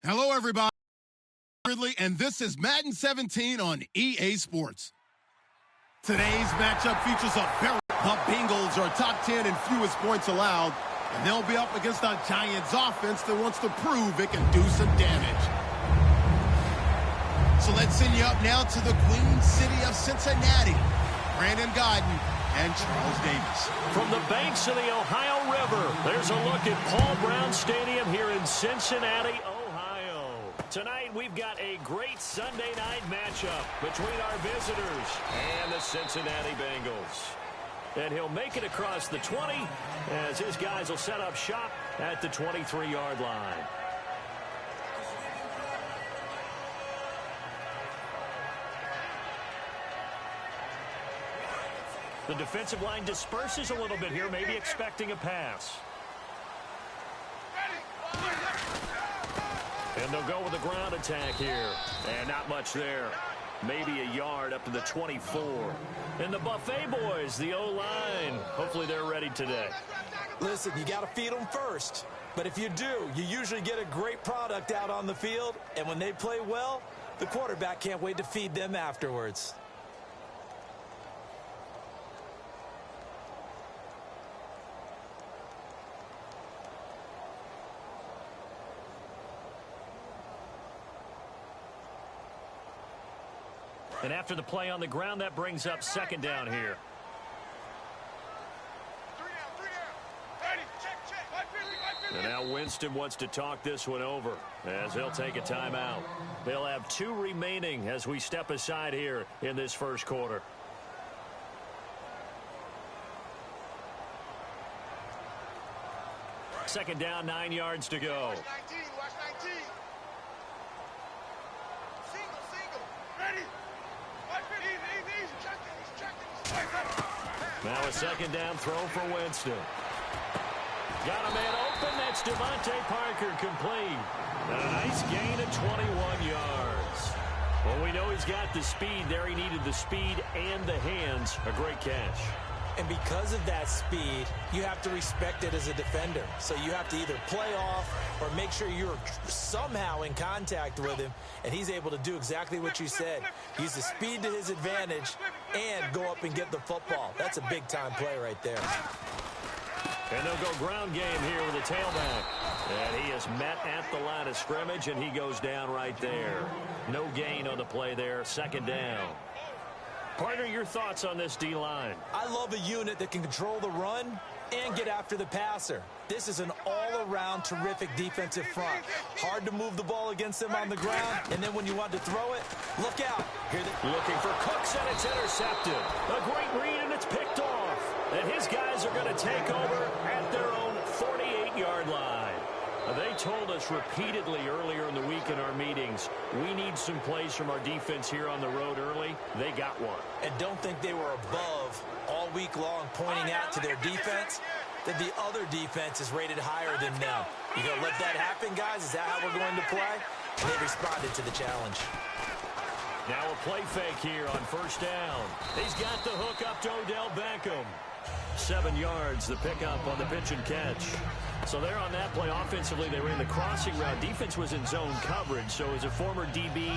Hello, everybody. Ridley, and this is Madden 17 on EA Sports. Today's matchup features the Bengals are top 10 in fewest points allowed, and they'll be up against a Giants offense that wants to prove it can do some damage. So let's send you up now to the Queen City of Cincinnati. Brandon Godden and Charles Davis. From the banks of the Ohio River, there's a look at Paul Brown Stadium here in Cincinnati, Ohio. Tonight, we've got a great Sunday night matchup between our visitors and the Cincinnati Bengals. And he'll make it across the 20 as his guys will set up shop at the 23-yard line. The defensive line disperses a little bit here, maybe expecting a pass. And they'll go with a ground attack here. And not much there. Maybe a yard up to the 24. And the Buffet boys, the O-line. Hopefully they're ready today. Listen, you got to feed them first. But if you do, you usually get a great product out on the field. And when they play well, the quarterback can't wait to feed them afterwards. And after the play on the ground, that brings up second down here. And now Winston wants to talk this one over as he'll take a timeout. They'll have 2 remaining as we step aside here in this first quarter. Second down, 9 yards to go. Watch 19, watch 19. Single. Ready. Now a second down throw for Winston. Got a man open. That's Devontae Parker complete. And a nice gain of 21 yards. Well, we know he's got the speed there. He needed the speed and the hands. A great catch. And because of that speed, you have to respect it as a defender. So you have to either play off or make sure you're somehow in contact with him, and he's able to do exactly what you said. Use the speed to his advantage and go up and get the football. That's a big-time play right there. And they'll go ground game here with a tailback. And he is met at the line of scrimmage, and he goes down right there. No gain on the play there. Second down. Partner, your thoughts on this D-line? I love a unit that can control the run and get after the passer. This is an all-around terrific defensive front. Hard to move the ball against them on the ground, and then when you want to throw it, look out. Looking for Cooks, and it's intercepted. A great read, and it's picked off. And his guys are going to take over at their own 48-yard line. They told us repeatedly earlier in the week in our meetings, we need some plays from our defense here on the road early. They got one. And don't think they were above all week long pointing out to their defense that the other defense is rated higher than them. You going to let that happen, guys? Is that how we're going to play? And they responded to the challenge. Now a play fake here on first down. He's got the hook up to Odell Beckham. 7 yards, the pickup on the pitch and catch. So there on that play, offensively, they ran the crossing route. Defense was in zone coverage, so as a former DB,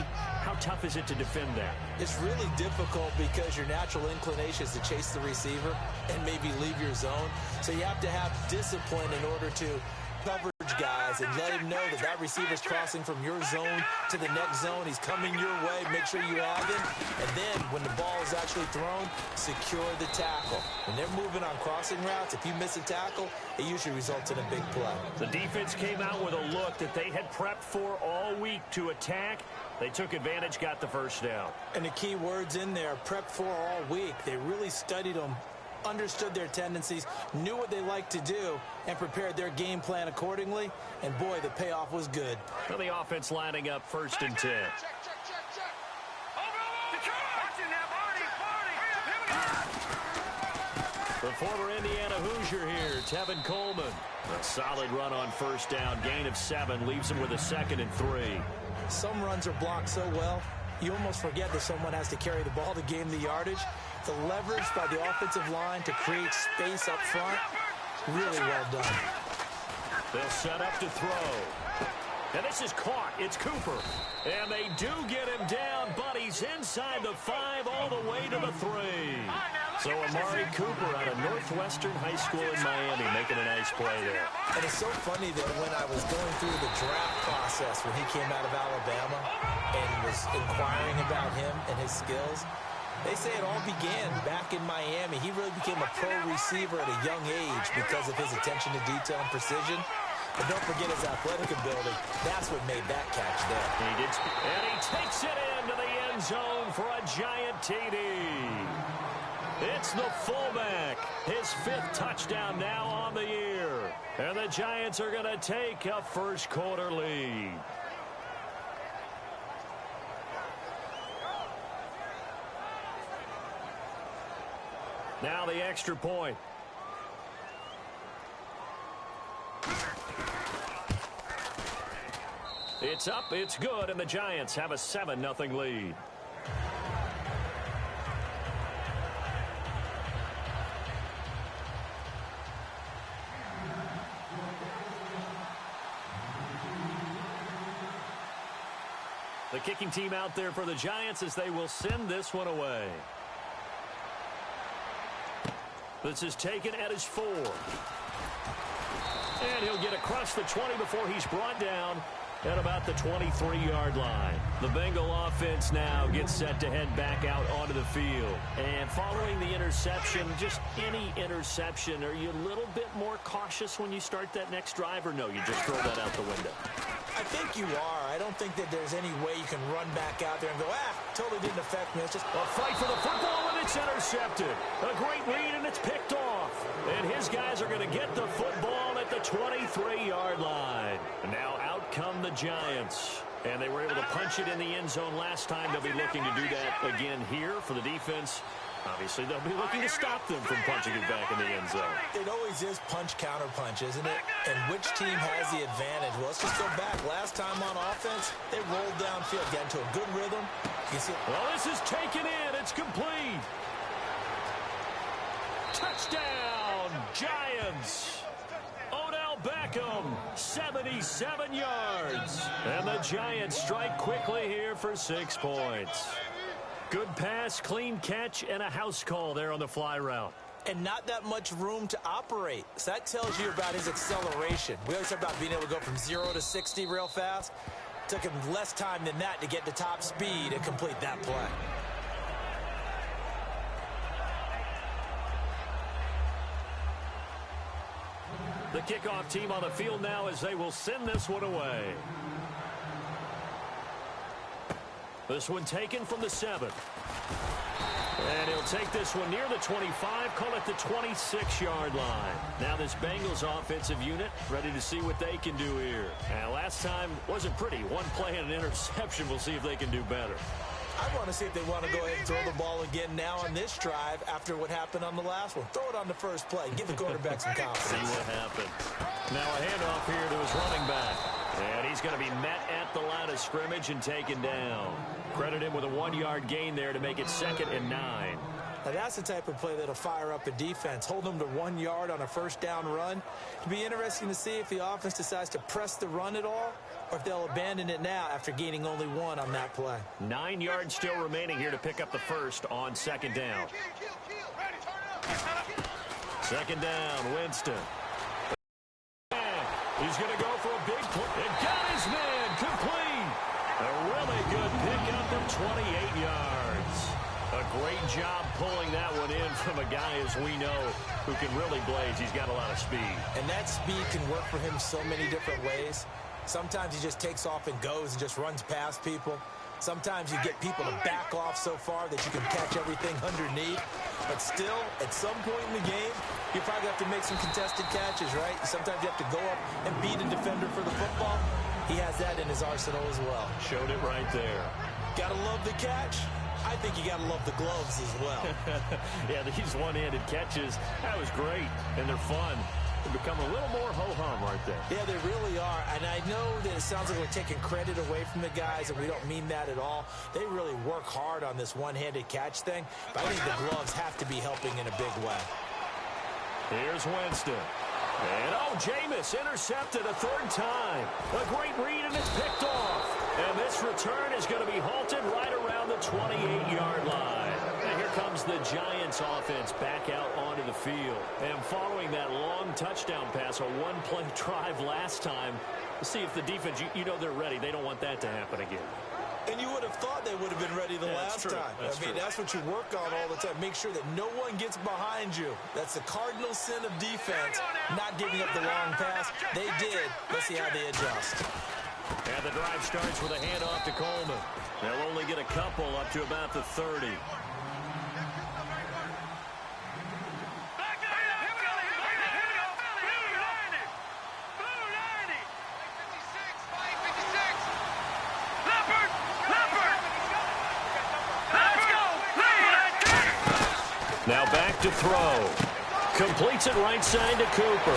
how tough is it to defend that? It's really difficult because your natural inclination is to chase the receiver and maybe leave your zone. So you have to have discipline in order to coverage guys and let him know that that receiver's crossing from your zone to the next zone. He's coming your way. Make sure you have him. And then when the ball is actually thrown, secure the tackle. When they're moving on crossing routes, if you miss a tackle, it usually results in a big play. The defense came out with a look that they had prepped for all week to attack. They took advantage, got the first down. And the key words in there, prep for all week. They really studied them, understood their tendencies, knew what they like to do, and prepared their game plan accordingly. And boy, the payoff was good. Well, the offense lining up 1st and 10. The former Indiana Hoosier here, Tevin Coleman. A solid run on first down. Gain of 7 leaves him with a 2nd and 3. Some runs are blocked so well, you almost forget that someone has to carry the ball to gain the yardage. The leverage by the offensive line to create space up front, really well done. They'll set up to throw. And this is caught. It's Cooper. And they do get him down, but he's inside the 5 all the way to the 3. So Amari Cooper out of Northwestern High School in Miami making a nice play there. And it's so funny that when I was going through the draft process when he came out of Alabama and was inquiring about him and his skills, they say it all began back in Miami. He really became a pro receiver at a young age because of his attention to detail and precision. But don't forget his athletic ability. That's what made that catch there. He did, and he takes it into the end zone for a giant TD. It's the fullback. His 5th touchdown now on the year. And the Giants are going to take a first quarter lead. Now the extra point. It's up, it's good, and the Giants have a 7-0 lead. The kicking team out there for the Giants as they will send this one away. This is taken at his 4. And he'll get across the 20 before he's brought down at about the 23-yard line. The Bengal offense now gets set to head back out onto the field. And following the interception, just any interception, are you a little bit more cautious when you start that next drive, or no, you just throw that out the window? I think you are. I don't think that there's any way you can run back out there and go, totally didn't affect me. It's just a fight for the football, and it's intercepted. A great read, and it's picked off. And his guys are going to get the football at the 23-yard line. And now out come the Giants. And they were able to punch it in the end zone last time. They'll be looking to do that again here for the defense. Obviously, they'll be looking to stop them from punching it back in the end zone. It always is punch-counter-punch, isn't it? And which team has the advantage? Well, let's just go back. Last time on offense, they rolled downfield, got into a good rhythm. You see, well, this is taken in. It's complete. Touchdown, Giants. Odell Beckham, 77 yards. And the Giants strike quickly here for 6 points. Good pass, clean catch, and a house call there on the fly route. And not that much room to operate. So that tells you about his acceleration. We always talk about being able to go from 0 to 60 real fast. It took him less time than that to get to top speed and complete that play. The kickoff team on the field now as they will send this one away. This one taken from the 7. And he'll take this one near the 25, call it the 26-yard line. Now this Bengals offensive unit ready to see what they can do here. And last time wasn't pretty. One play and an interception. We'll see if they can do better. I want to see if they want to go ahead and throw the ball again now on this drive after what happened on the last one. Throw it on the first play. Give the quarterback some confidence. See what happened. Now a handoff here to his running back. And he's going to be met at the line of scrimmage and taken down. Credit him with a 1-yard gain there to make it 2nd and 9. Now that's the type of play that'll fire up a defense. Hold them to 1 yard on a first down run. It'll be interesting to see if the offense decides to press the run at all or if they'll abandon it now after gaining only 1 on that play. 9 yards still remaining here to pick up the first on 2nd down. 2nd down, Winston. He's going to go for a big play. And got his man complete. A really good pickup of 28 yards. A great job pulling that one in from a guy, as we know, who can really blaze. He's got a lot of speed. And that speed can work for him so many different ways. Sometimes he just takes off and goes and just runs past people. Sometimes you get people to back off so far that you can catch everything underneath. But still, at some point in the game, you probably have to make some contested catches, right? Sometimes you have to go up and beat a defender for the football. He has that in his arsenal as well. Showed it right there. Gotta love the catch. I think you gotta love the gloves as well. Yeah, these one-handed catches, that was great, and they're fun. They become a little more ho-hum, aren't they? Yeah, they really are. And I know that it sounds like we're taking credit away from the guys, and we don't mean that at all. They really work hard on this one-handed catch thing, but I think the gloves have to be helping in a big way. Here's Winston. And, Jameis intercepted a third time. A great read, and it's picked off. And this return is going to be halted right around the 28-yard line. And here comes the Giants offense back out onto the field. And following that long touchdown pass, a one-play drive last time, let's see if the defense, you know they're ready. They don't want that to happen again. And you would have thought they would have been ready the last time. That's what you work on all the time. Make sure that no one gets behind you. That's the cardinal sin of defense, not giving up the long pass. They did. Let's see how they adjust. And the drive starts with a handoff to Coleman. They'll only get a couple up to about the 30. Now back to throw. Completes it right side to Cooper.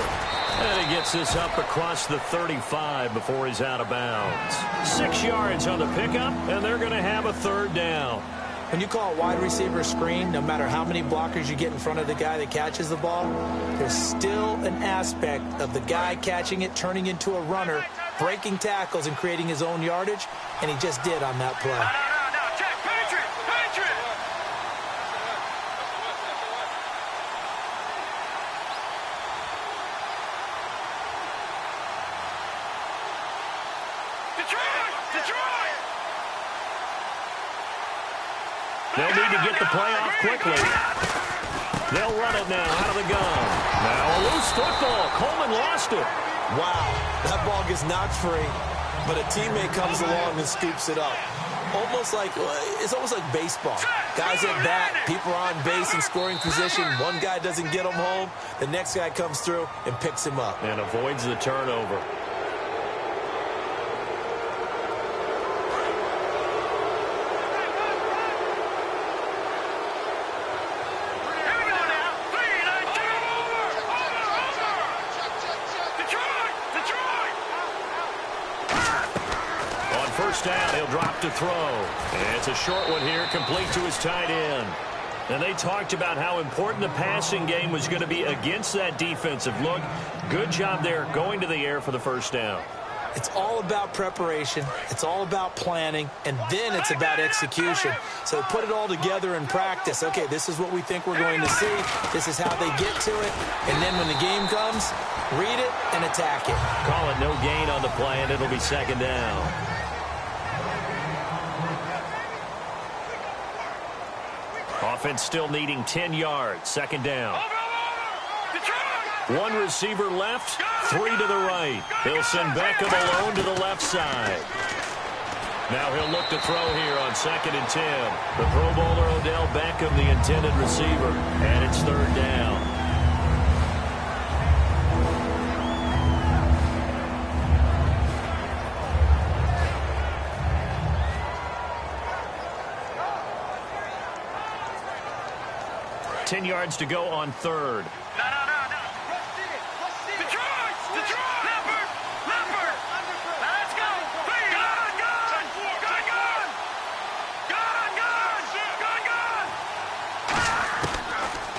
And he gets this up across the 35 before he's out of bounds. 6 yards on the pickup, and they're going to have a third down. When you call a wide receiver screen, no matter how many blockers you get in front of the guy that catches the ball, there's still an aspect of the guy catching it, turning into a runner, breaking tackles, and creating his own yardage, and he just did on that play. They'll need to get the play off quickly. They'll run it now out of the gun. Now a loose football. Coleman lost it. Wow, that ball gets knocked free, but a teammate comes along and scoops it up. It's almost like baseball. Guys at bat, people are on base in scoring position. One guy doesn't get him home. The next guy comes through and picks him up. And avoids the turnover. Down, he'll drop to throw. And it's a short one here, complete to his tight end. And they talked about how important the passing game was going to be against that defensive look. Good job there, going to the air for the first down. It's all about preparation. It's all about planning. And then it's about execution. So put it all together in practice. Okay, this is what we think we're going to see. This is how they get to it. And then when the game comes, read it and attack it. Call it no gain on the play, and it'll be second down. Offense still needing 10 yards. Second down. One receiver left, 3 to the right. He'll send Beckham alone to the left side. Now he'll look to throw here on 2nd and 10. The Pro Bowler Odell Beckham, the intended receiver, and it's third down. Ten yards to go on third.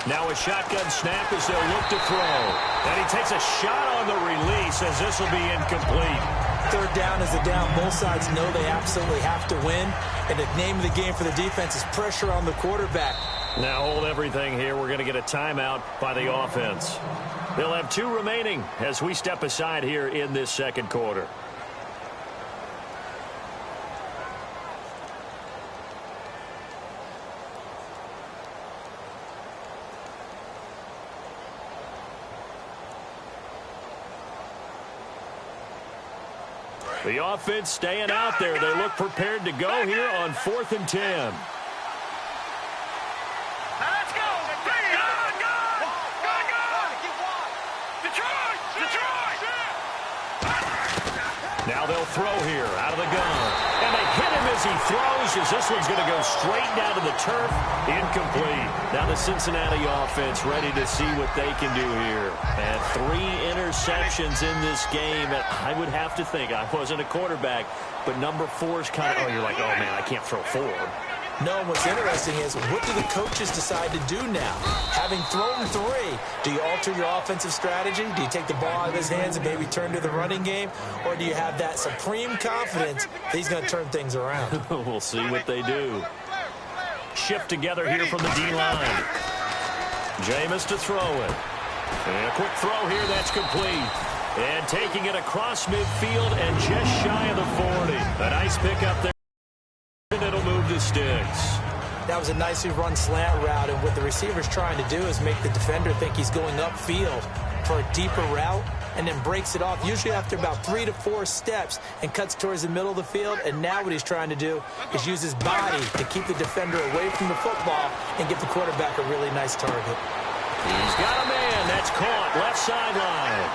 Now a shotgun snap as they'll look to throw. And he takes a shot on the release as this will be incomplete. Third down is a down. Both sides know they absolutely have to win. And the name of the game for the defense is pressure on the quarterback. Now hold everything here. We're going to get a timeout by the offense. They'll have 2 remaining as we step aside here in this second quarter. The offense staying out there. They look prepared to go here on 4th and 10. Now they'll throw here out of the gun. And they hit him as he throws, as this one's going to go straight down to the turf. Incomplete. Now the Cincinnati offense ready to see what they can do here. And 3 interceptions in this game. And I would have to think, I wasn't a quarterback, but number 4 is kind of, you're like, oh, man, I can't throw 4. No, what's interesting is, what do the coaches decide to do now? Having thrown 3, do you alter your offensive strategy? Do you take the ball out of his hands and maybe turn to the running game? Or do you have that supreme confidence that he's going to turn things around? We'll see what they do. Shift together here from the D-line. Jameis to throw it. And a quick throw here, that's complete. And taking it across midfield and just shy of the 40. A nice pickup there. And it'll move the sticks. That was a nicely run slant route, and what the receiver's trying to do is make the defender think he's going upfield for a deeper route, and then breaks it off, usually after about 3 to 4 steps, and cuts towards the middle of the field. And now what he's trying to do is use his body to keep the defender away from the football and give the quarterback a really nice target. He's got a man. That's caught. Left sideline.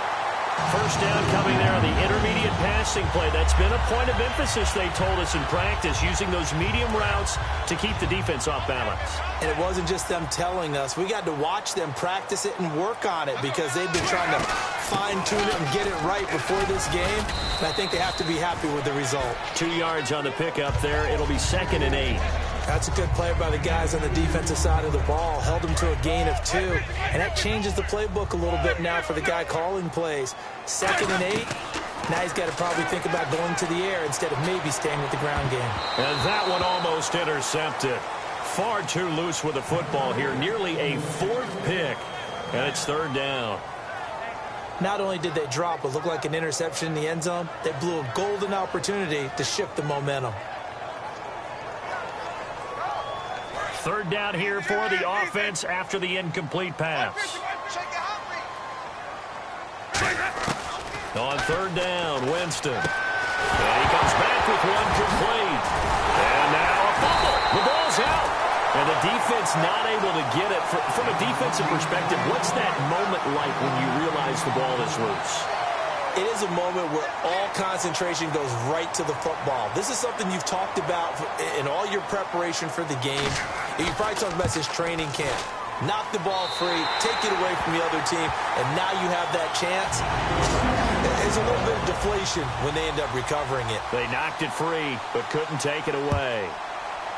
First down coming there on the intermediate passing play. That's been a point of emphasis, they told us in practice, using those medium routes to keep the defense off balance. And it wasn't just them telling us. We got to watch them practice it and work on it, because they've been trying to fine-tune it and get it right before this game. And I think they have to be happy with the result. 2 yards on the pickup there. It'll be 2nd and 8. That's a good play by the guys on the defensive side of the ball. Held them to a gain of 2. And that changes the playbook a little bit now for the guy calling plays. 2nd and 8. Now he's got to probably think about going to the air instead of maybe staying with the ground game. And that one almost intercepted. Far too loose with the football here. Nearly a 4th pick. And it's 3rd down. Not only did they drop what looked like an interception in the end zone, they blew a golden opportunity to shift the momentum. 3rd down here for the offense after the incomplete pass. On 3rd down, Winston. And he comes back with one complete. And now a fumble. The ball's out. And the defense not able to get it. From a defensive perspective, what's that moment like when you realize the ball is loose? It is a moment where all concentration goes right to the football. This is something you've talked about in all your preparation for the game. You probably talked about this training camp. Knock the ball free, take it away from the other team, and now you have that chance. There's a little bit of deflation when they end up recovering it. They knocked it free, but couldn't take it away.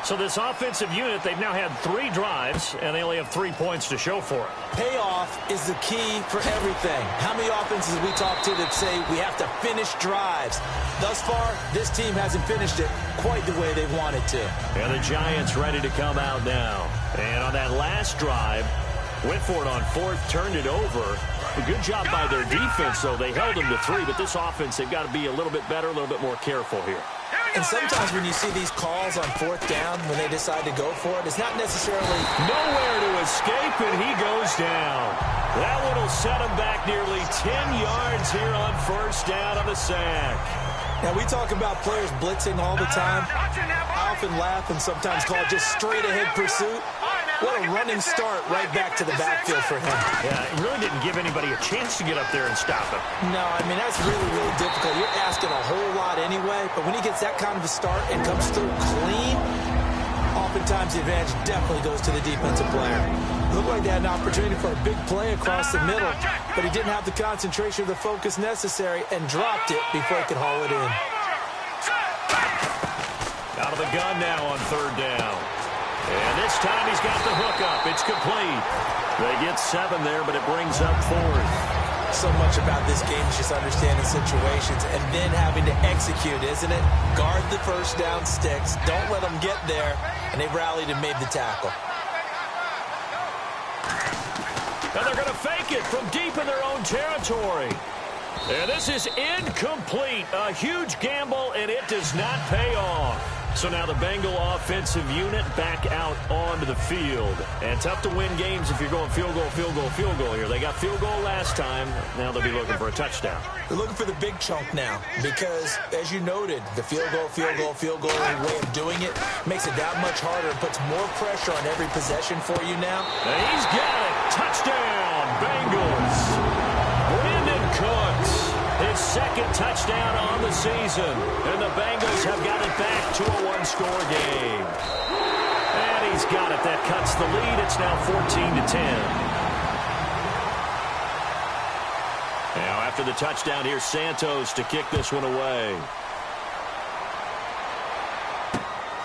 So this offensive unit, they've now had 3 drives, and they only have 3 points to show for it. Payoff is the key for everything. How many offenses have we talked to that say we have to finish drives? Thus far, this team hasn't finished it quite the way they wanted to. And the Giants ready to come out now. And on that last drive, went for it on 4th, turned it over. A good job by their defense, though. They held them to 3, but this offense, they've got to be a little bit better, a little bit more careful here. And sometimes when you see these calls on 4th down, when they decide to go for it, it's not necessarily nowhere to escape, and he goes down. That one will set him back nearly 10 yards here on 1st down on the sack. Now, we talk about players blitzing all the time. I often laugh and sometimes call it just straight-ahead pursuit. What a running start right back to the backfield for him. Yeah, it really didn't give anybody a chance to get up there and stop him. No, I mean, that's really, really difficult. You're asking a whole lot anyway, but when he gets that kind of a start and comes through clean, oftentimes the advantage definitely goes to the defensive player. It looked like they had an opportunity for a big play across the middle, but he didn't have the concentration or the focus necessary and dropped it before he could haul it in. Out of the gun now on 3rd down. And this time he's got the hookup. It's complete. They get 7 there, but it brings up 4th. So much about this game is just understanding situations and then having to execute, isn't it? Guard the 1st down sticks. Don't let them get there. And they rallied and made the tackle. And they're going to fake it from deep in their own territory. And this is incomplete. A huge gamble, and it does not pay off. So now the Bengal offensive unit back out onto the field. And tough to win games if you're going field goal, field goal, field goal here. They got field goal last time. Now they'll be looking for a touchdown. They're looking for the big chunk now because, as you noted, the field goal way of doing it makes it that much harder and puts more pressure on every possession for you now. And he's got it. Touchdown, Bengals. Brandon Cooks. His 2nd touchdown on the season. And the Bengals have got it back to a 1-score game. And he's got it. That cuts the lead. It's now 14-10. Now after the touchdown, here's Santos to kick this one away.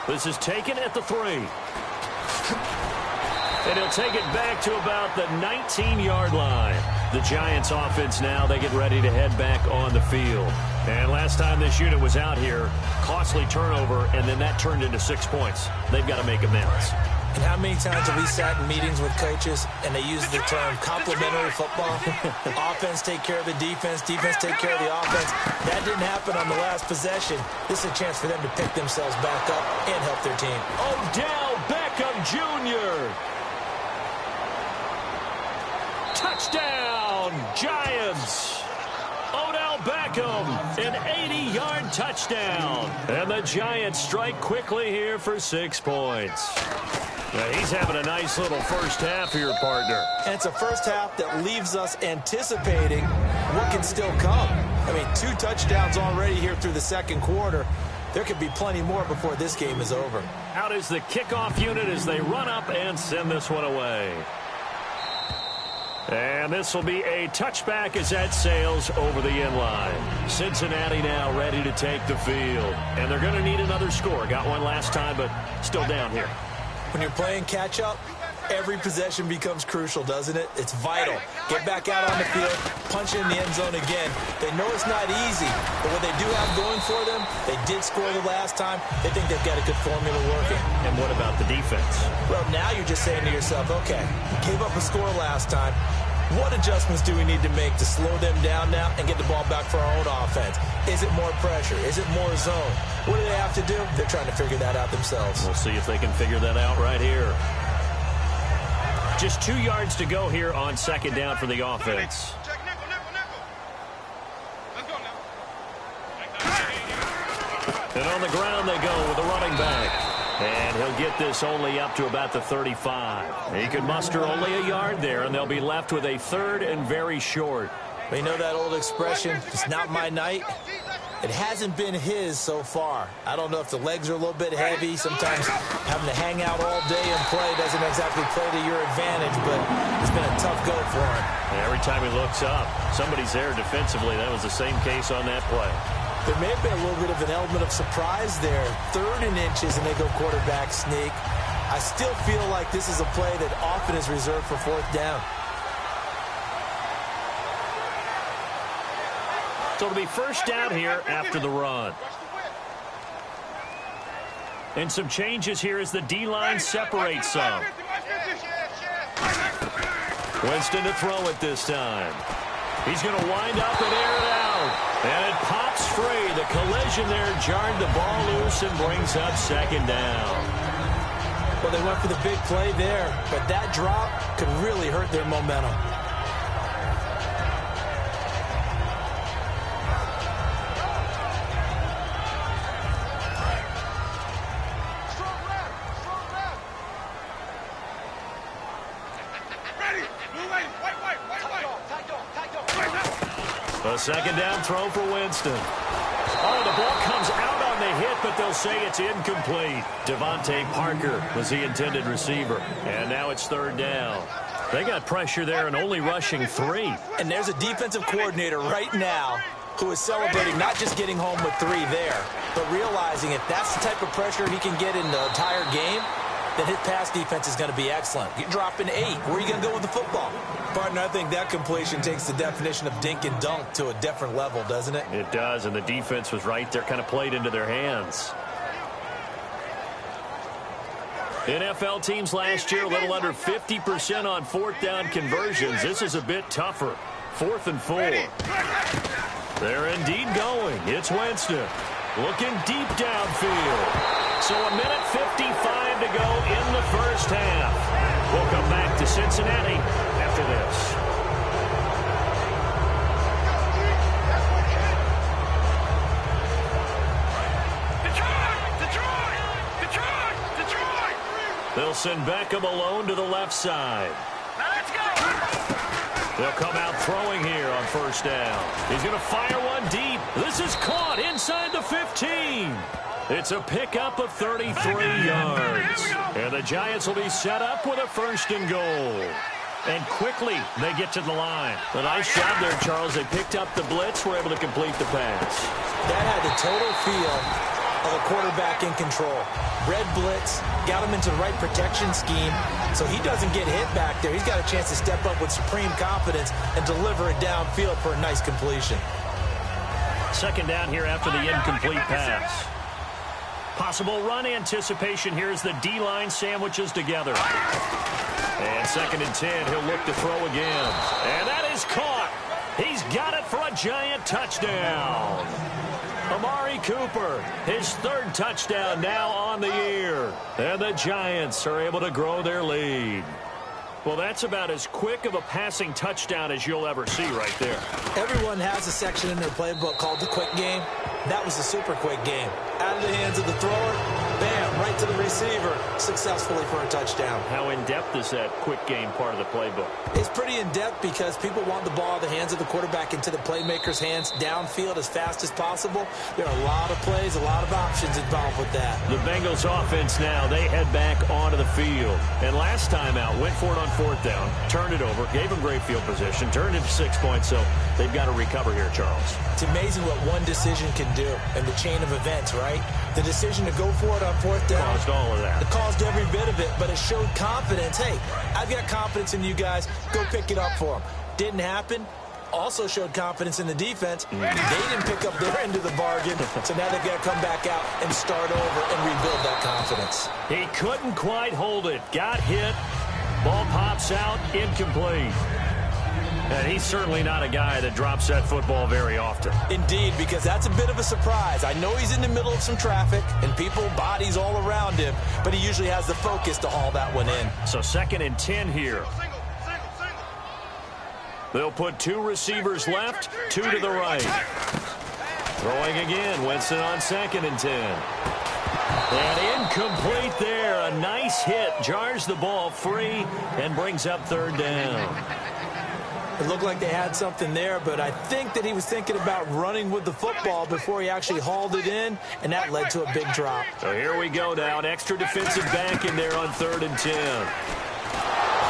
This is taken at the 3. And he'll take it back to about the 19-yard line. The Giants offense now, they get ready to head back on the field. And last time this unit was out here, costly turnover, and then that turned into 6 points. They've got to make amends. And how many times have we sat in meetings with coaches and they use the term complementary football? Offense take care of the defense, defense take care of the offense. That didn't happen on the last possession. This is a chance for them to pick themselves back up and help their team. Odell Beckham Jr. Touchdown, Giants. Odell Beckham, an 80-yard touchdown. And the Giants strike quickly here for 6 points. Now, he's having a nice little first half here, partner. And it's a first half that leaves us anticipating what can still come. I mean, 2 touchdowns already here through the second quarter. There could be plenty more before this game is over. Out is the kickoff unit as they run up and send this one away. And this will be a touchback as that sails over the end line. Cincinnati now ready to take the field. And they're going to need another score. Got one last time, but still down here. When you're playing catch-up, every possession becomes crucial, doesn't it? It's vital. Get back out on the field, punch in the end zone again. They know it's not easy, but what they do have going for them, they did score the last time. They think they've got a good formula working. And what about the defense? Well, now you're just saying to yourself, okay, gave up a score last time. What adjustments do we need to make to slow them down now and get the ball back for our own offense? Is it more pressure? Is it more zone? What do they have to do? They're trying to figure that out themselves. We'll see if they can figure that out right here. Just 2 yards to go here on second down for the offense. Check nickel, nickel, nickel. Let's go now. And on the ground they go with the running back. And he'll get this only up to about the 35. He can muster only a yard there, and they'll be left with a 3rd and very short. We know that old expression, it's not my night. It hasn't been his so far. I don't know if the legs are a little bit heavy. Sometimes having to hang out all day and play doesn't exactly play to your advantage, but it's been a tough go for him. And every time he looks up, somebody's there defensively. That was the same case on that play. There may have been a little bit of an element of surprise there. 3rd and inches, and they go quarterback sneak. I still feel like this is a play that often is reserved for 4th down. So it'll be first down here after the run. And some changes here as the D-line separates some. Winston to throw it this time. He's going to wind up and air it out. And it pops free. The collision there jarred the ball loose and brings up second down. Well, they went for the big play there, but that drop could really hurt their momentum. A second down throw for Winston. Oh, the ball comes out on the hit, but they'll say it's incomplete. Devontae Parker was the intended receiver. And now it's 3rd down. They got pressure there and only rushing 3. And there's a defensive coordinator right now who is celebrating not just getting home with 3 there, but realizing if that's the type of pressure he can get in the entire game, then his pass defense is going to be excellent. You're dropping 8. Where are you going to go with the football? Partner, I think that completion takes the definition of dink and dunk to a different level, doesn't it? It does, and the defense was right there, kind of played into their hands. NFL teams last year a little under 50% on 4th down conversions. This is a bit tougher. 4th and 4. They're indeed going. It's Winston looking deep downfield. So a minute 55 to go in the first half. We'll come back to Cincinnati after this. They'll send Beckham alone to the left side. Now let's go. They'll come out throwing here on first down. He's going to fire one deep. This is caught inside the 15. It's a pickup of 33 yards. And the Giants will be set up with a 1st and goal. And quickly they get to the line. A nice job there, Charles. They picked up the blitz, were able to complete the pass. That had the total feel of the quarterback in control. Red blitz, got him into the right protection scheme, so he doesn't get hit back there. He's got a chance to step up with supreme confidence and deliver it downfield for a nice completion. Second down here after the incomplete pass. Possible run anticipation here as the D-line sandwiches together. And 2nd and 10, he'll look to throw again. And that is caught. He's got it for a giant touchdown. Amari Cooper, his 3rd touchdown now on the year. And the Giants are able to grow their lead. Well, that's about as quick of a passing touchdown as you'll ever see right there. Everyone has a section in their playbook called the quick game. That was the super quick game. Out of the hands of the thrower, bam, right to the receiver, successfully for a touchdown. How in-depth is that quick game part of the playbook? It's pretty in-depth because people want the ball out of the hands of the quarterback into the playmaker's hands downfield as fast as possible. There are a lot of plays, a lot of options involved with that. The Bengals offense now, they head back onto the field. And last time out, went for it on 4th down, turned it over, gave them great field position, turned it to 6 points, so they've got to recover here, Charles. It's amazing what one decision can do in the chain of events, right? The decision to go for it on 4th down. Caused all of that. It caused every bit of it, but it showed confidence. Hey, I've got confidence in you guys. Go pick it up for them. Didn't happen. Also showed confidence in the defense. They didn't pick up their end of the bargain, so now they've got to come back out and start over and rebuild that confidence. He couldn't quite hold it. Got hit. Ball pops out. Incomplete. And he's certainly not a guy that drops that football very often. Indeed, because that's a bit of a surprise. I know he's in the middle of some traffic and people, bodies all around him, but he usually has the focus to haul that one in. So 2nd and 10 here. They'll put 2 receivers left, 2 to the right. Throwing again, Winston on 2nd and 10. And incomplete there. A nice hit. Jars the ball free and brings up 3rd down. It looked like they had something there, but I think that he was thinking about running with the football before he actually hauled it in, and that led to a big drop. So here we go now. An extra defensive back in there on 3rd and 10.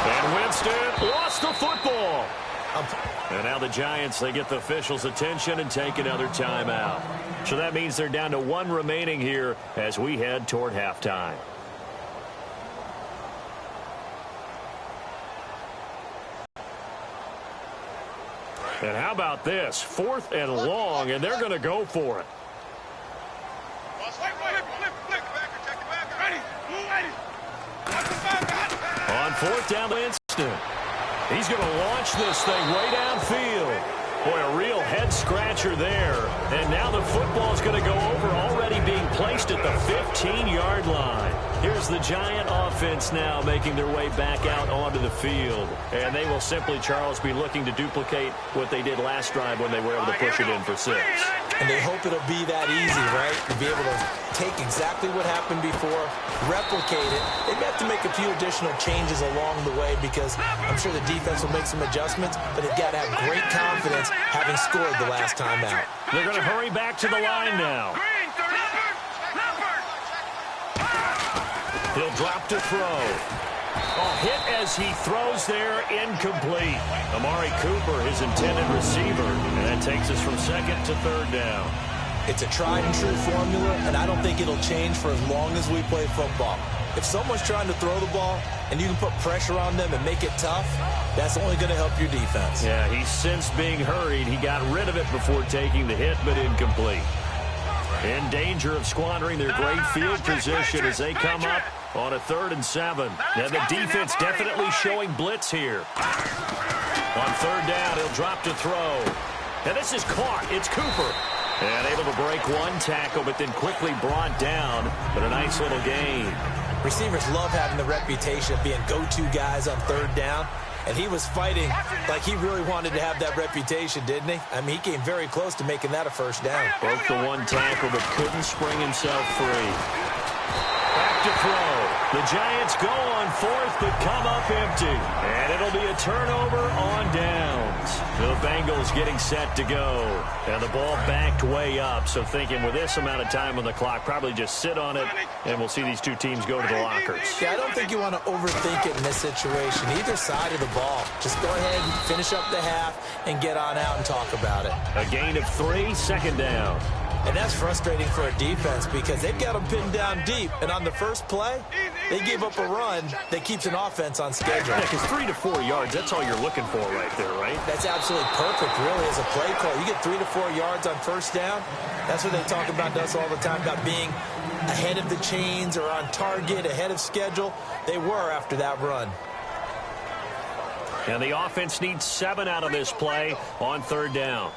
And Winston lost the football. And now the Giants, they get the officials' attention and take another timeout. So that means they're down to 1 remaining here as we head toward halftime. And how about this? 4th and long, and they're going to go for it. On 4th down, Winston. He's going to launch this thing way downfield. Boy, a real head-scratcher there. And now the football's going to go over, already being placed at the 15-yard line. Here's the Giant offense now making their way back out onto the field. And they will simply, Charles, be looking to duplicate what they did last drive when they were able to push it in for 6. And they hope it'll be that easy, right? To be able to take exactly what happened before, replicate it. They may have to make a few additional changes along the way because I'm sure the defense will make some adjustments, but they've got to have great confidence having scored the last time out. They're going to hurry back to the line now. He'll drop to throw. A hit as he throws there, incomplete. Amari Cooper, his intended receiver, and that takes us from 2nd to 3rd down. It's a tried and true formula, and I don't think it'll change for as long as we play football. If someone's trying to throw the ball and you can put pressure on them and make it tough, that's only going to help your defense. Yeah, he's since being hurried. He got rid of it before taking the hit, but incomplete. In danger of squandering their great field position as they come up on a 3rd and 7. Now the defense definitely showing blitz here. On 3rd down, he'll drop to throw. And this is caught. It's Cooper. And able to break 1 tackle, but then quickly brought down. But a nice little gain. Receivers love having the reputation of being go-to guys on 3rd down. And he was fighting like he really wanted to have that reputation, didn't he? I mean, he came very close to making that a 1st down. Broke the 1 tackle, but couldn't spring himself free. Back to throw. The Giants go on 4th, but come up empty. And it'll be a turnover on downs. The Bengals getting set to go. And the ball backed way up, so thinking with this amount of time on the clock, probably just sit on it, and we'll see these 2 teams go to the lockers. Yeah, I don't think you want to overthink it in this situation. Either side of the ball. Just go ahead and finish up the half and get on out and talk about it. A gain of 3, 2nd down. And that's frustrating for a defense because they've got them pinned down deep. And on the first play, they gave up a run that keeps an offense on schedule. Yeah, because 3 to 4 yards, that's all you're looking for right there, right? That's absolutely perfect, really, as a play call. You get 3 to 4 yards on first down. That's what they talk about to us all the time, about being ahead of the chains or on target, ahead of schedule. They were after that run. And the offense needs 7 out of this play on third down.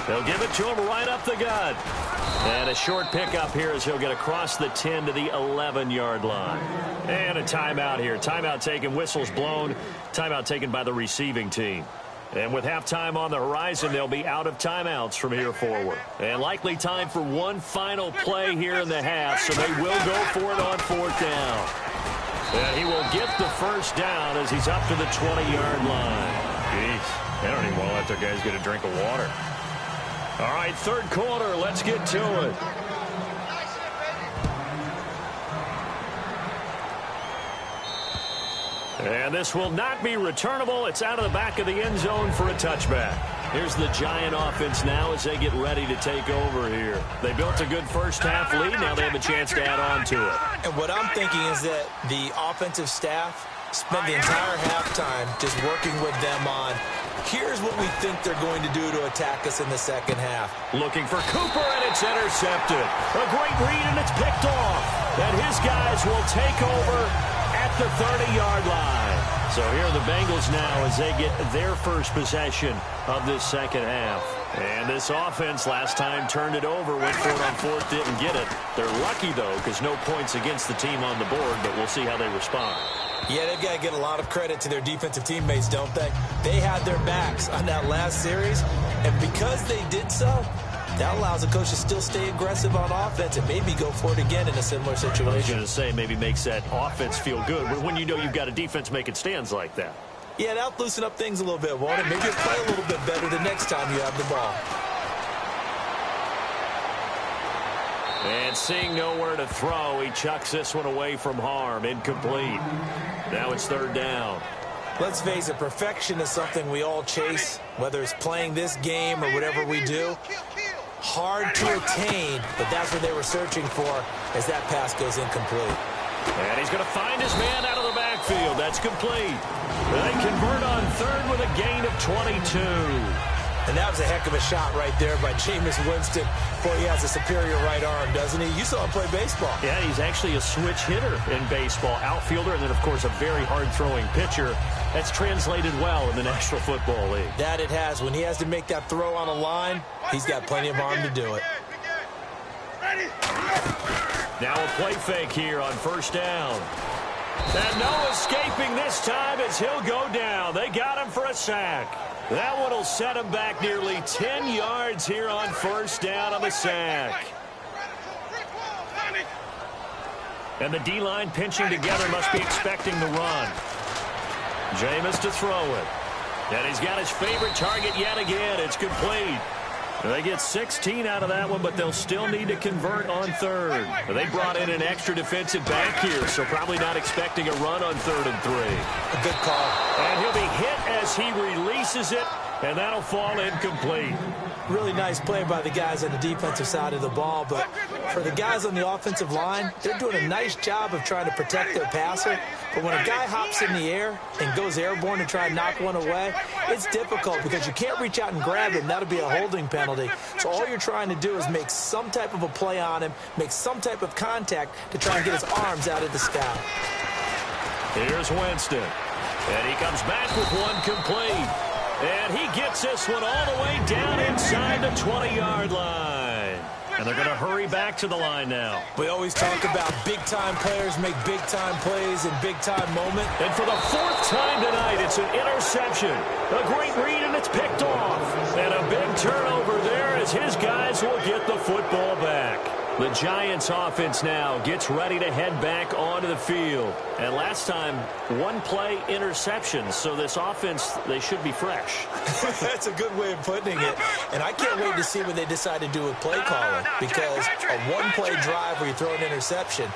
They'll give it to him right up the gut. And a short pickup here as he'll get across the 10 to the 11-yard line. And a timeout here. Timeout taken, whistles blown. Timeout taken by the receiving team. And with halftime on the horizon, they'll be out of timeouts from here forward. And likely time for one final play here in the half, so they will go for it on fourth down. And he will get the first down as he's up to the 20-yard line. Jeez, they don't even want to let their guys get a drink of water. All right, third quarter, let's get to it. And this will not be returnable. It's out of the back of the end zone for a touchback. Here's the Giant offense now as they get ready to take over here. They built a good first half lead. Now they have a chance to add on to it. And what I'm thinking is that the offensive staff spent the entire halftime just working with them on, here's what we think they're going to do to attack us in the second half. Looking for Cooper, and it's intercepted. A great read, and it's picked off. And his guys will take over at the 30-yard line. So here are the Bengals now as they get their first possession of this second half. And this offense last time turned it over, went for it on fourth, didn't get it. They're lucky, though, because no points against the team on the board, but we'll see how they respond. Yeah, they've got to get a lot of credit to their defensive teammates, don't they? They had their backs on that last series, and because they did so, that allows the coach to still stay aggressive on offense and maybe go for it again in a similar situation. I was going to say, maybe makes that offense feel good when you know you've got a defense making stands like that. Yeah, that'll loosen up things a little bit, won't it? Maybe you'll play a little bit better the next time you have the ball. And seeing nowhere to throw, he chucks this one away from harm. Incomplete. Now it's third down. Let's face it, perfection is something we all chase, whether it's playing this game or whatever we do. Hard to attain, but that's what they were searching for as that pass goes incomplete. And he's going to find his man out of the backfield. That's complete. They convert on third with a gain of 22. And that was a heck of a shot right there by Jameis Winston. Boy, he has a superior right arm, doesn't he? You saw him play baseball. Yeah, he's actually a switch hitter in baseball. Outfielder, and then, of course, a very hard-throwing pitcher. That's translated well in the National Football League. That it has. When he has to make that throw on a line, he's got plenty of arm to do it. Now a play fake here on first down. And no escaping this time as he'll go down. They got him for a sack. That one will set him back nearly 10 yards here on first down on the sack. And the D-line pinching together, must be expecting the run. Jameis to throw it. And he's got his favorite target yet again. It's complete. They get 16 out of that one, but they'll still need to convert on third. They brought in an extra defensive back here, so probably not expecting a run on 3rd and 3. A good call. And he'll be hit as he releases it, and that'll fall incomplete. Really nice play by the guys on the defensive side of the ball, but for the guys on the offensive line, they're doing a nice job of trying to protect their passer. But when a guy hops in the air and goes airborne to try and knock one away, it's difficult because you can't reach out and grab him. That'll be a holding penalty. So all you're trying to do is make some type of a play on him, make some type of contact to try and get his arms out of the sky. Here's Winston. And he comes back with one complete. And he gets this one all the way down inside the 20-yard line. And they're going to hurry back to the line now. We always talk about big-time players make big-time plays in big-time moments. And for the 4th time tonight, it's an interception. A great read, and it's picked off. And a big turnover there as his guys will get the football back. The Giants offense now gets ready to head back onto the field. And last time, one play interception. So this offense, they should be fresh. That's a good way of putting it. And I can't wait to see what they decide to do with play calling. Because a one-play drive where you throw an interception,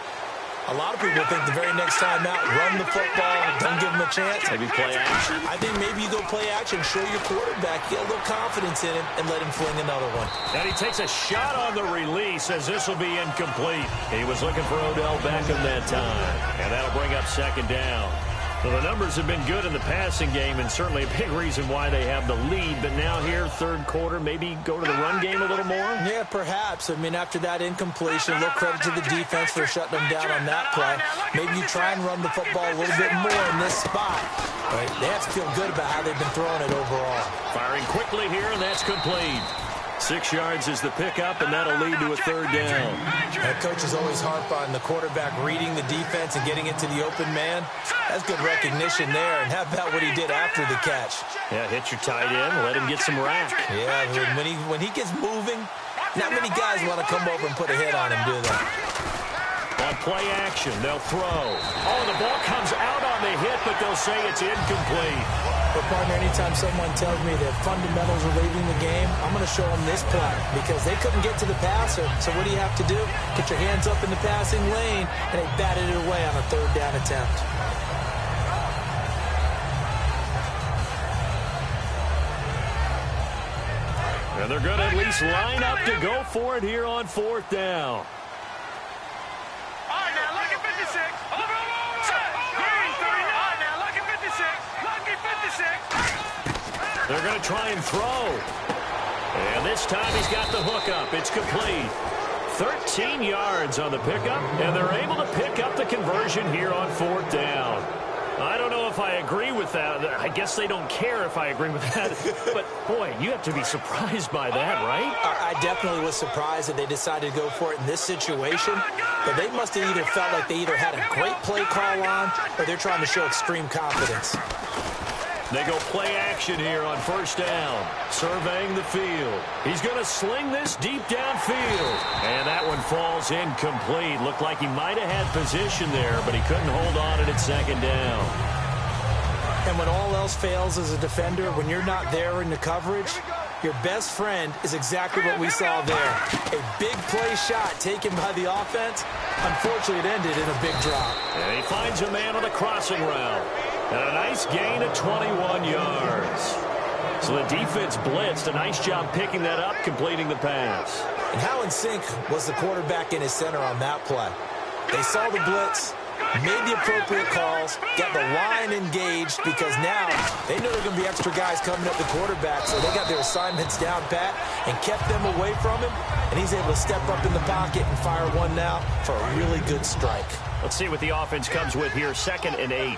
A lot of people think the very next time out, run the football, don't give him a chance. Maybe play action. I think maybe you go play action, show your quarterback, get a little confidence in him, and let him fling another one. And he takes a shot on the release as this will be incomplete. He was looking for Odell Beckham that time. And that'll bring up second down. Well, the numbers have been good in the passing game, and certainly a big reason why they have the lead. But now here, third quarter, maybe go to the run game a little more? Yeah, perhaps. I mean, after that incompletion, a little credit to the defense for shutting them down on that play. Maybe you try and run the football a little bit more in this spot. Right? They have to feel good about how they've been throwing it overall. Firing quickly here, and that's complete. 6 yards is the pickup, and that'll lead to a third down. That coaches always harp on the quarterback reading the defense and getting it to the open man. That's good recognition there. And how about what he did after the catch? Yeah, hit your tight end, let him get some rack. Yeah, when he gets moving, not many guys want to come over and put a hit on him, do they? On play action, they'll throw. Oh, the ball comes out on the hit, but they'll say it's incomplete. But, partner, anytime someone tells me that fundamentals are leaving the game, I'm going to show them this play because they couldn't get to the passer. So what do you have to do? Get your hands up in the passing lane, and they batted it away on a third down attempt. And they're going to at least line up to go for it here on fourth down. They're going to try and throw. And this time he's got the hook up. It's complete. 13 yards on the pickup, and they're able to pick up the conversion here on fourth down. I don't know if I agree with that. I guess they don't care if I agree with that. But, boy, you have to be surprised by that, right? I definitely was surprised that they decided to go for it in this situation. But they must have either felt like they either had a great play call on or they're trying to show extreme confidence. They go play action here on first down. Surveying the field. He's going to sling this deep downfield. And that one falls incomplete. Looked like he might have had position there, but he couldn't hold on at second down. And when all else fails as a defender, when you're not there in the coverage, your best friend is exactly what we saw there. A big play shot taken by the offense. Unfortunately, it ended in a big drop. And he finds a man on the crossing route. And a nice gain of 21 yards. So the defense blitzed. A nice job picking that up, completing the pass. And how in sync was the quarterback in his center on that play? They saw the blitz, made the appropriate calls, got the line engaged because now they know there are going to be extra guys coming up the quarterback, so they got their assignments down pat and kept them away from him, and he's able to step up in the pocket and fire one now for a really good strike. Let's see what the offense comes with here, 2nd and 8.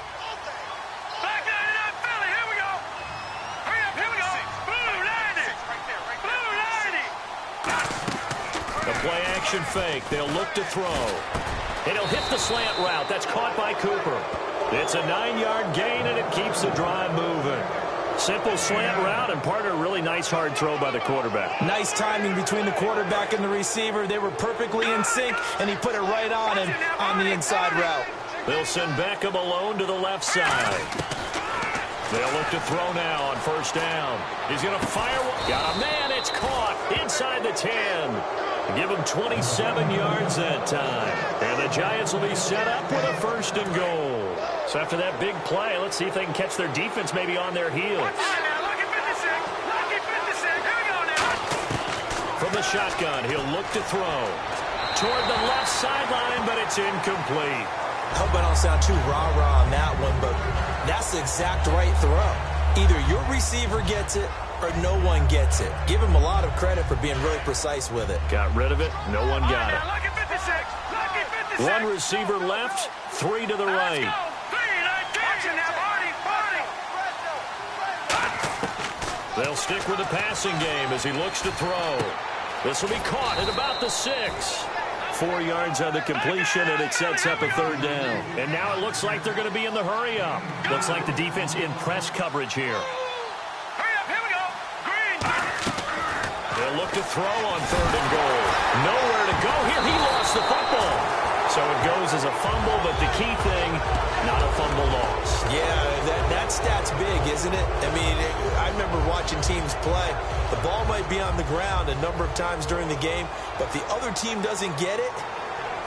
Play action fake. They'll look to throw. And he'll hit the slant route. That's caught by Cooper. It's a 9-yard gain, and it keeps the drive moving. Simple slant route, and part of a really nice hard throw by the quarterback. Nice timing between the quarterback and the receiver. They were perfectly in sync, and he put it right on him on the inside route. They'll send Beckham alone to the left side. They'll look to throw now on first down. He's going to fire one. Got a man. It's caught inside the 10. Give him 27 yards that time. And the Giants will be set up with a 1st and goal. So after that big play, let's see if they can catch their defense maybe on their heels. From the shotgun, he'll look to throw. Toward the left sideline, but it's incomplete. I hope I don't sound too rah-rah on that one, but that's the exact right throw. Either your receiver gets it or no one gets it. Give him a lot of credit for being really precise with it. Got rid of it. No one got it. One receiver left, 3 to the right. They'll stick with the passing game as he looks to throw. This will be caught at about the 6. 4 yards on the completion, and it sets up a 3rd down. And now it looks like they're going to be in the hurry-up. Looks like the defense in press coverage here. They'll look to throw on 3rd and goal. Nowhere to go here. He lost the football. So it goes as a fumble, but the key thing, not a fumble loss. Yeah, that stat's big, isn't it? I mean, I remember watching teams play. The ball might be on the ground a number of times during the game, but if the other team doesn't get it,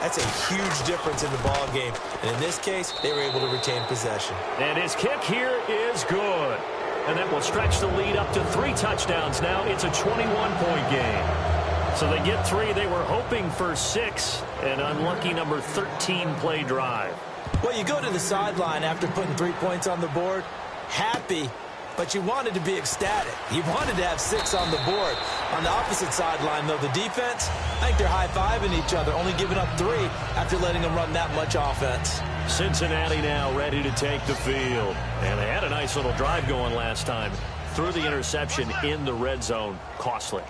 That's a huge difference in the ball game. And in this case, they were able to retain possession. And his kick here is good. And that will stretch the lead up to 3 touchdowns now. It's a 21-point game. So they get 3. They were hoping for 6. An unlucky number 13 play drive. Well, you go to the sideline after putting 3 points on the board, happy, but you wanted to be ecstatic. You wanted to have 6 on the board. On the opposite sideline, though, the defense, I think they're high-fiving each other, only giving up 3 after letting them run that much offense. Cincinnati now ready to take the field. And they had a nice little drive going last time. Threw the interception in the red zone. Costly.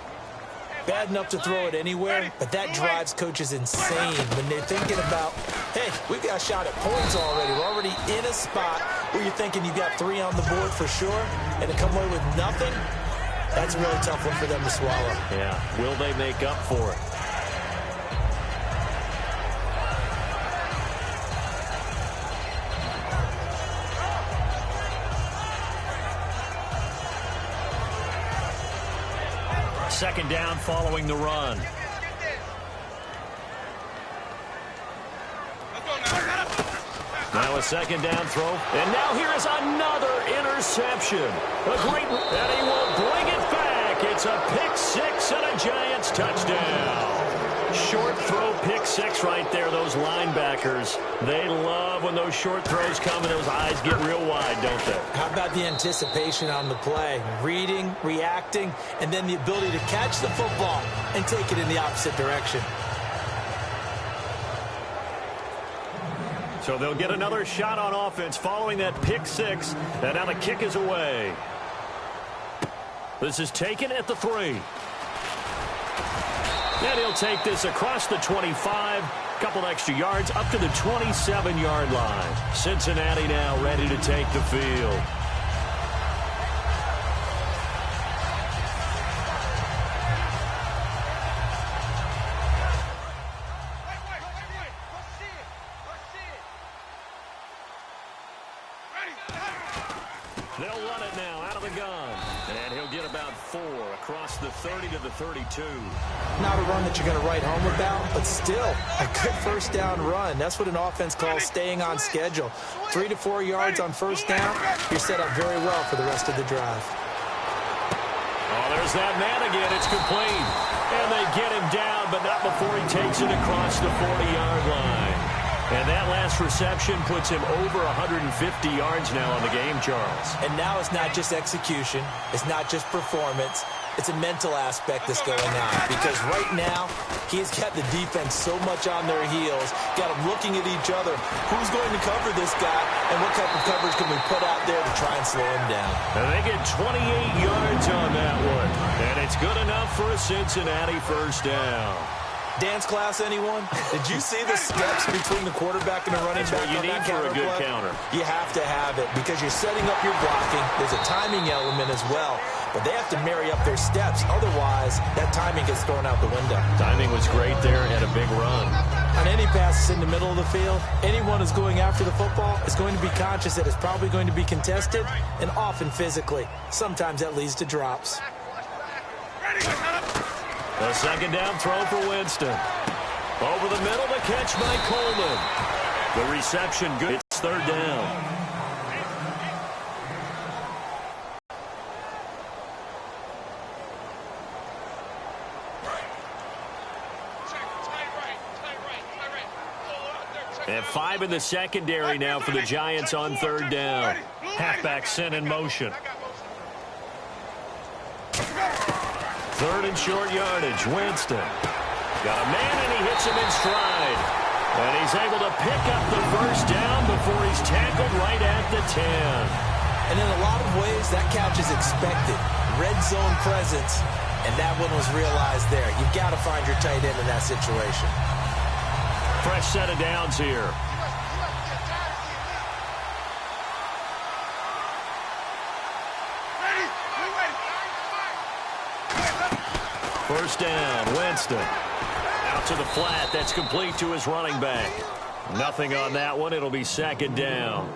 Bad enough to throw it anywhere, but that drives coaches insane when they're thinking about, hey, we've got a shot at points already. We're already in a spot where you're thinking you've got 3 on the board for sure, and to come away with nothing, that's a really tough one for them to swallow. Yeah, will they make up for it? Second down following the run. Now a second down throw. And now here is another interception. A great, and he will bring it back. It's a pick 6 and a Giants touchdown. Short throw pick 6 right there. Those linebackers, they love when those short throws come and those eyes get real wide, don't they? How about the anticipation on the play? Reading, reacting, and then the ability to catch the football and take it in the opposite direction. So they'll get another shot on offense following that pick 6. And now the kick is away. This is taken at the 3. And he'll take this across the 25. Couple extra yards up to the 27-yard line. Cincinnati now ready to take the field. They'll run it now out of the gun. And he'll get about 4 across the 30 to the 32. Not a run that you're going to write home about, but still a good first down run. That's what an offense calls staying on schedule. 3 to 4 yards on first down, you're set up very well for the rest of the drive. Oh, there's that man again. It's complete. And they get him down, but not before he takes it across the 40-yard line. And that last reception puts him over 150 yards now on the game, Charles. And now it's not just execution. It's not just performance. It's a mental aspect that's going on. Because right now, he's got the defense so much on their heels, got them looking at each other. Who's going to cover this guy, and what type of coverage can we put out there to try and slow him down? And they get 28 yards on that one. And it's good enough for a Cincinnati first down. Dance class, anyone? Did you see the steps between the quarterback and the running back? That's what you need for a good counter. You have to have it because you're setting up your blocking. There's a timing element as well, but they have to marry up their steps. Otherwise, that timing gets thrown out the window. Timing was great there and a big run. On any passes in the middle of the field, anyone who's going after the football is going to be conscious that it's probably going to be contested and often physically. Sometimes that leads to drops. A second down throw for Winston. Over the middle, the catch by Coleman. The reception good. It's third down. And 5 in the secondary now for the Giants on third down. Halfback sent in motion. Third and short yardage. Winston. Got a man, and he hits him in stride. And he's able to pick up the first down before he's tackled right at the 10. And in a lot of ways, that catch is expected. Red zone presence, and that one was realized there. You've got to find your tight end in that situation. Fresh set of downs here. First down, Winston. Out to the flat. That's complete to his running back. Nothing on that one. It'll be second down.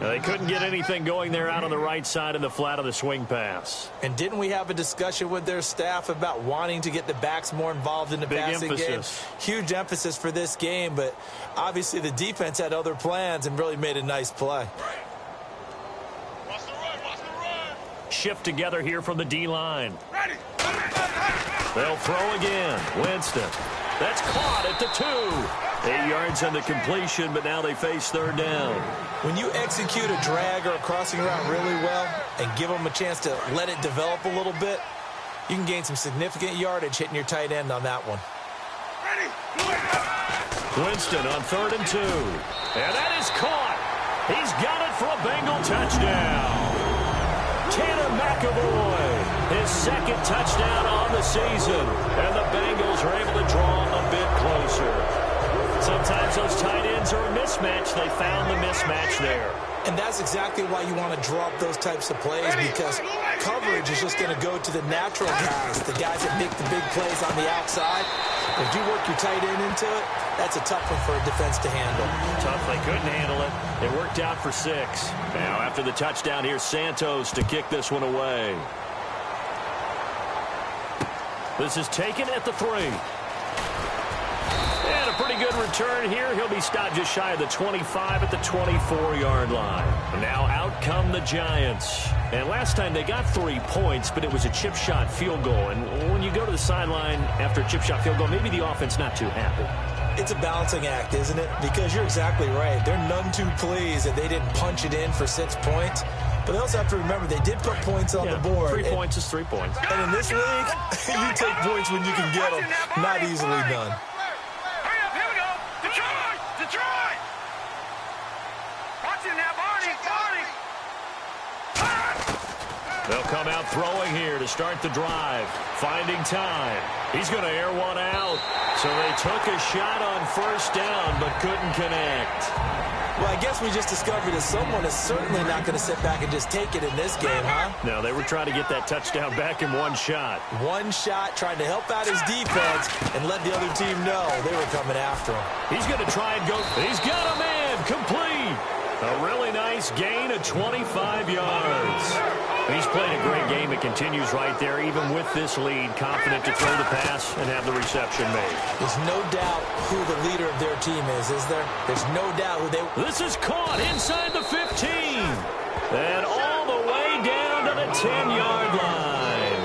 They couldn't get anything going there out on the right side of the flat of the swing pass. And didn't we have a discussion with their staff about wanting to get the backs more involved in the passing game? Huge emphasis for this game, but obviously the defense had other plans and really made a nice play. Watch the run, watch the run. Shift together here from the D-line. Ready. They'll throw again. Winston. That's caught at the 2. 8 yards on the completion, but now they face third down. When you execute a drag or a crossing route really well and give them a chance to let it develop a little bit, you can gain some significant yardage hitting your tight end on that one. Ready. Winston on 3rd and 2. And that is caught. He's got it for a Bengal touchdown. Tanner McAvoy, his 2nd touchdown on the season. And the Bengals are able to draw a bit closer. Sometimes those tight ends are a mismatch. They found the mismatch there. And that's exactly why you want to draw up those types of plays, because coverage is just going to go to the natural guys, the guys that make the big plays on the outside. If you work your tight end into it, that's a tough one for a defense to handle. Tough, they couldn't handle it. It worked out for 6. Now after the touchdown, here's Santos to kick this one away. This is taken at the 3. And a pretty good return here. He'll be stopped just shy of the 25 at the 24-yard line. Now out come the Giants. And last time they got 3 points, but it was a chip shot field goal. And when you go to the sideline after a chip shot field goal, maybe the offense not too happy. It's a balancing act, isn't it? Because you're exactly right. They're none too pleased that they didn't punch it in for 6 points. But they also have to remember they did put points on the board. 3 points is 3 points. And in this league, you take points when you can get them. Not easily done. Hurry up, here we go. Detroit! Detroit! Watch it now, Barney! Barney! They'll come out throwing here to start the drive. Finding time. He's going to air one out. So they took a shot on 1st down, but couldn't connect. Well, I guess we just discovered that someone is certainly not going to sit back and just take it in this game, huh? No, they were trying to get that touchdown back in one shot. One shot, trying to help out his defense and let the other team know they were coming after him. He's going to try and go. He's got a man. Complete. A really nice gain of 25 yards. He's played a great game. It continues right there, even with this lead, confident to throw the pass and have the reception made. There's no doubt who the leader of their team is there? There's no doubt who they... This is caught inside the 15. And all the way down to the 10-yard line.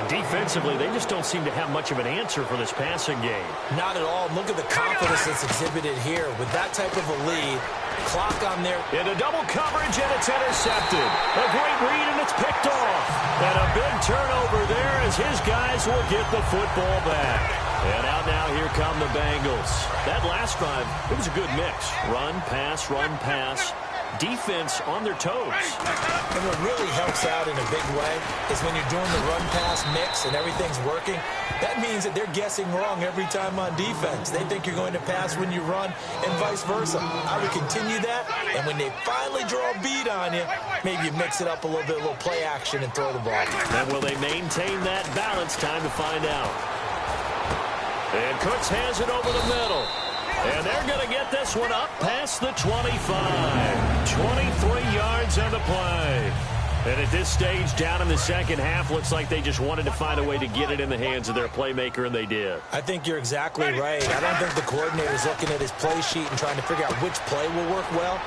And defensively, they just don't seem to have much of an answer for this passing game. Not at all. Look at the confidence that's exhibited here. With that type of a lead, clock on there. Into double coverage, and it's intercepted. A great read, and it's picked off. And a big turnover there as his guys will get the football back. And out now, here come the Bengals. That last drive, it was a good mix. Run, pass, defense on their toes. And what really helps out in a big way is when you're doing the run-pass mix and everything's working, that means that they're guessing wrong every time on defense. They think you're going to pass when you run and vice versa. I would continue that, and when they finally draw a beat on you, maybe you mix it up a little bit, a little play action and throw the ball. And will they maintain that balance? Time to find out. And Cooks has it over the middle. And they're going to get this one up past the 25. 23 yards on the play. And at this stage, down in the second half, looks like they just wanted to find a way to get it in the hands of their playmaker, and they did. I think you're exactly right. I don't think the coordinator's looking at his play sheet and trying to figure out which play will work well.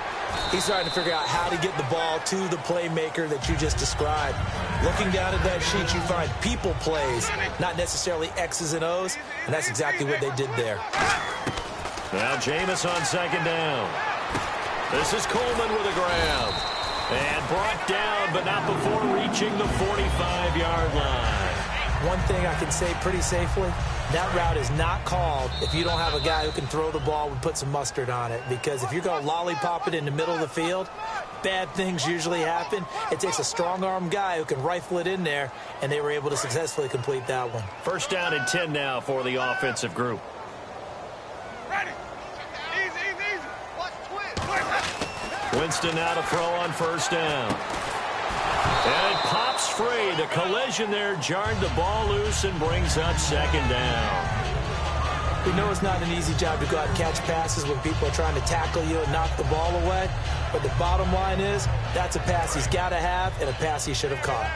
He's trying to figure out how to get the ball to the playmaker that you just described. Looking down at that sheet, you find people plays, not necessarily X's and O's, and that's exactly what they did there. Now Jameis on second down. This is Coleman with a grab. And brought down, but not before reaching the 45-yard line. One thing I can say pretty safely, that route is not called if you don't have a guy who can throw the ball and put some mustard on it. Because if you're going to lollipop it in the middle of the field, bad things usually happen. It takes a strong-arm guy who can rifle it in there, and they were able to successfully complete that one. First down and 10 now for the offensive group. Ready. Easy, easy, easy. Watch twist. Winston now to throw on first down. And it pops free. The collision there jarred the ball loose and brings up second down. We know it's not an easy job to go out and catch passes when people are trying to tackle you and knock the ball away. But the bottom line is, that's a pass he's got to have and a pass he should have caught.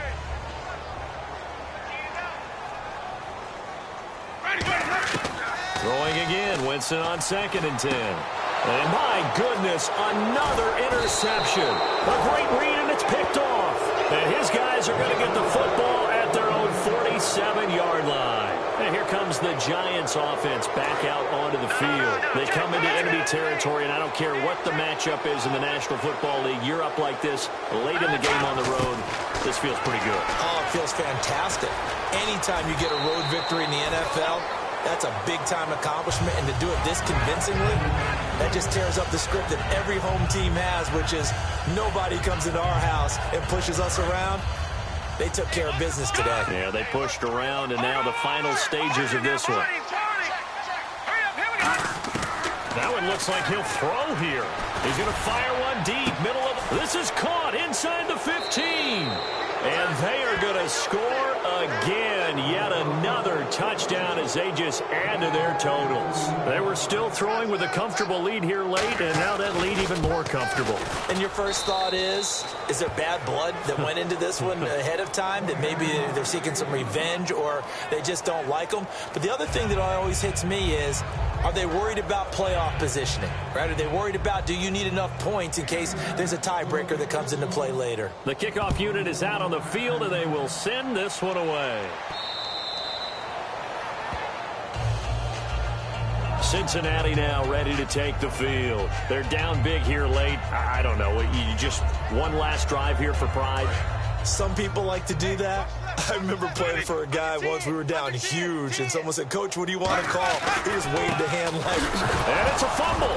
Throwing again, Winston on 2nd and 10. And my goodness, another interception. A great read, and it's picked off. And his guys are going to get the football at their own 47-yard line. And here comes the Giants offense back out onto the field. They come into enemy territory, and I don't care what the matchup is in the National Football League. You're up like this late in the game on the road. This feels pretty good. Oh, it feels fantastic. Anytime you get a road victory in the NFL, that's a big-time accomplishment, and to do it this convincingly, that just tears up the script that every home team has, which is nobody comes into our house and pushes us around. They took care of business today. Yeah, they pushed around, and now the final stages of this one. That one looks like he'll throw here. He's going to fire one deep, middle of the... This is caught inside the 15. And they are going to score again. Yet another touchdown as they just add to their totals. They were still throwing with a comfortable lead here late, and now that lead even more comfortable. And your first thought is there bad blood that went into this one ahead of time, that maybe they're seeking some revenge or they just don't like them? But the other thing that always hits me is, are they worried about playoff positioning? Right? Are they worried about, do you need enough points in case there's a tiebreaker that comes into play later? The kickoff unit is out on the field, and they will send this one away. Cincinnati now ready to take the field. They're down big here late. I don't know. You just one last drive here for pride. Some people like to do that. I remember playing for a guy once. We were down huge, and someone said, "Coach, what do you want to call?" He just waved a hand like... And it's a fumble.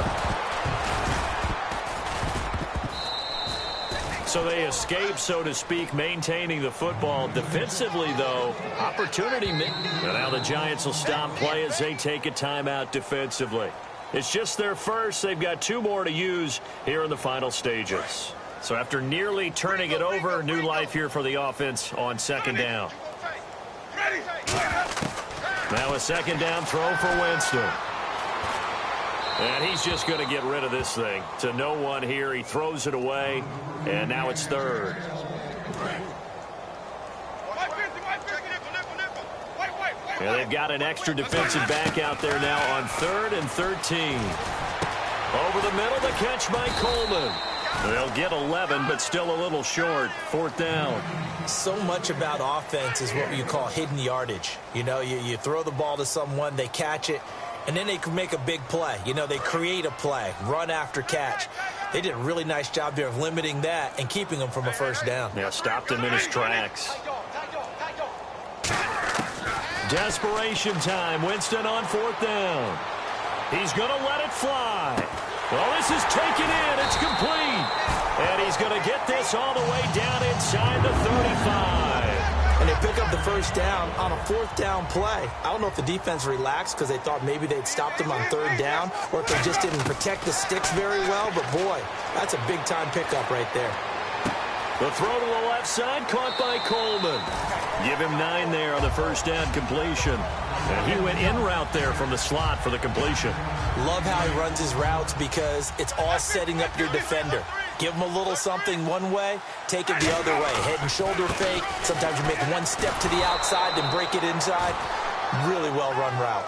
So they escape, so to speak, maintaining the football. Defensively, though, opportunity. And now the Giants will stop play as they take a timeout defensively. It's just their first. They've got 2 more to use here in the final stages. So after nearly turning it over, new life here for the offense on 2nd down. Now a 2nd down throw for Winston. And he's just going to get rid of this thing. To no one here. He throws it away. And now it's 3rd. Yeah, they've got an extra defensive back out there now on 3rd and 13. Over the middle, the catch by Coleman. They'll get 11, but still a little short. 4th down. So much about offense is what you call hidden yardage. You know, you throw the ball to someone, they catch it, and then they can make a big play. You know, they create a play, run after catch. They did a really nice job there of limiting that and keeping them from a 1st down. Yeah, stopped him in his tracks. Desperation time. Winston on 4th down. He's going to let it fly. Well, this is taken in. It's complete. And he's going to get this all the way down inside the 35. And they pick up the 1st down on a 4th down play. I don't know if the defense relaxed because they thought maybe they'd stop them on 3rd down, or if they just didn't protect the sticks very well. But, boy, that's a big-time pickup right there. The throw to the left side, caught by Coleman. Give him 9 there on the 1st down completion. And he went in route there from the slot for the completion. Love how he runs his routes because it's all setting up your defender. Give him a little something one way, take it the other way. Head and shoulder fake. Sometimes you make one step to the outside, then break it inside. Really well-run route.